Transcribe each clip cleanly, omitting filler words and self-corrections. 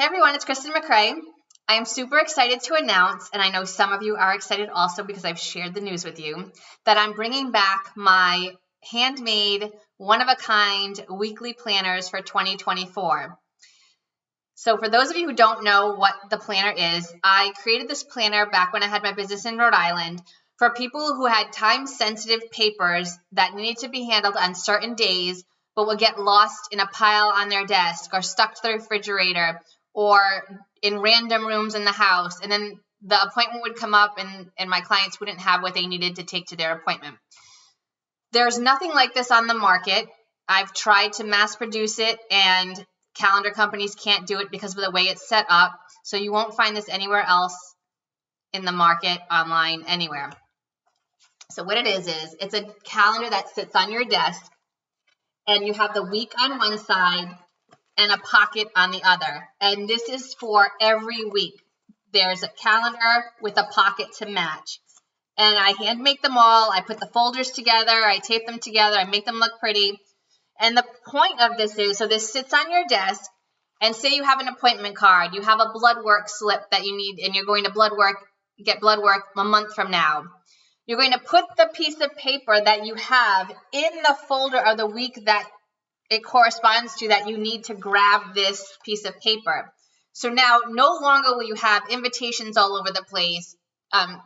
Hey everyone, it's Kristen McCrae. I am super excited to announce, and I know some of you are excited also because I've shared the news with you, that I'm bringing back my handmade, one-of-a-kind weekly planners for 2024. So for those of you who don't know what the planner is, I created this planner back when I had my business in Rhode Island for people who had time-sensitive papers that needed to be handled on certain days but would get lost in a pile on their desk or stuck to the refrigerator or in random rooms in the house. And then the appointment would come up and my clients wouldn't have what they needed to take to their appointment. There's nothing like this on the market. I've tried to mass produce it and calendar companies can't do it because of the way it's set up. So you won't find this anywhere else in the market, online, anywhere. So what it is it's a calendar that sits on your desk and you have the week on one side and a pocket on the other. And this is for every week. There's a calendar with a pocket to match. And I hand make them all. I put the folders together. I tape them together. I make them look pretty. And the point of this is, so this sits on your desk, and say you have an appointment card, you have a blood work slip that you need, and you're going to get blood work a month from now. You're going to put the piece of paper that you have in the folder of the week that it corresponds to, that you need to grab this piece of paper. So now no longer will you have invitations all over the place,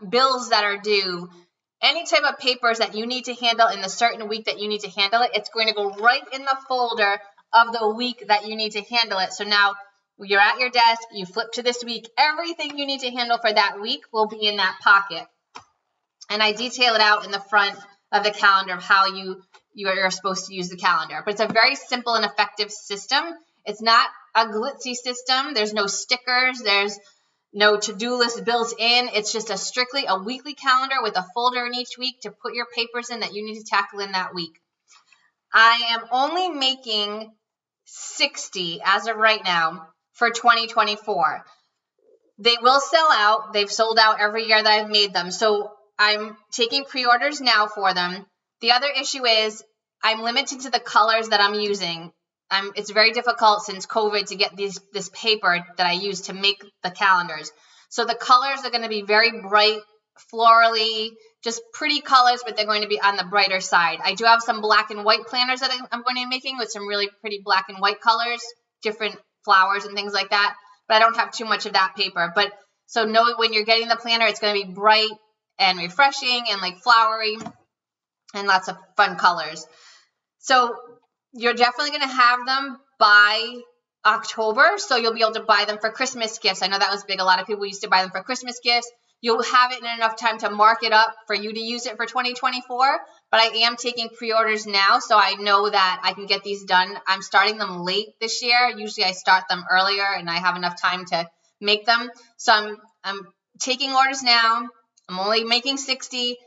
bills that are due, any type of papers that you need to handle in the certain week that you need to handle it. It's going to go right in the folder of the week that you need to handle it. So now you're at your desk, you flip to this week, everything you need to handle for that week will be in that pocket. And I detail it out in the front of the calendar of how you're supposed to use the calendar. But it's a very simple and effective system. It's not a glitzy system. There's no stickers. There's no to-do list built in. It's just strictly a weekly calendar with a folder in each week to put your papers in that you need to tackle in that week. I am only making 60 as of right now for 2024. They will sell out. They've sold out every year that I've made them. So I'm taking pre-orders now for them. The other issue is I'm limited to the colors that I'm using. It's very difficult since COVID to get this paper that I use to make the calendars. So the colors are going to be very bright, florally, just pretty colors, but they're going to be on the brighter side. I do have some black and white planners that I'm going to be making with some really pretty black and white colors, different flowers and things like that. But I don't have too much of that paper. But so know when you're getting the planner, it's going to be bright and refreshing and like flowery and lots of fun colors. So you're definitely going to have them by October, so you'll be able to buy them for Christmas gifts. I know that was big. A lot of people used to buy them for Christmas gifts. You'll have it in enough time to mark it up for you to use it for 2024, but I am taking pre-orders now, so I know that I can get these done. I'm starting them late this year. Usually I start them earlier, and I have enough time to make them. So I'm taking orders now. I'm only making 60,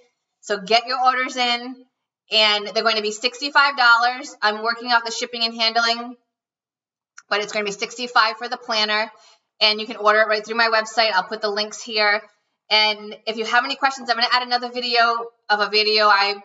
so get your orders in, and they're going to be $65. I'm working out the shipping and handling, but it's going to be $65 for the planner, and you can order it right through my website. I'll put the links here, and if you have any questions, I'm going to add another video of a video I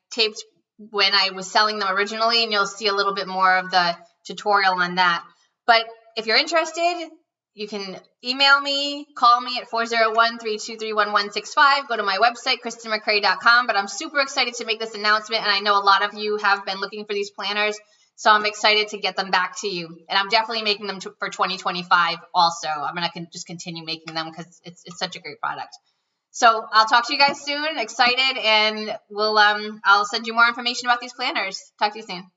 taped when I was selling them originally, and you'll see a little bit more of the tutorial on that. But if you're interested, you can email me, call me at 401-323-1165. Go to my website, KristenMcCrae.com. But I'm super excited to make this announcement, and I know a lot of you have been looking for these planners, so I'm excited to get them back to you. And I'm definitely making them for 2025 also. I'm going to just continue making them because it's such a great product. So I'll talk to you guys soon. Excited, and I'll send you more information about these planners. Talk to you soon.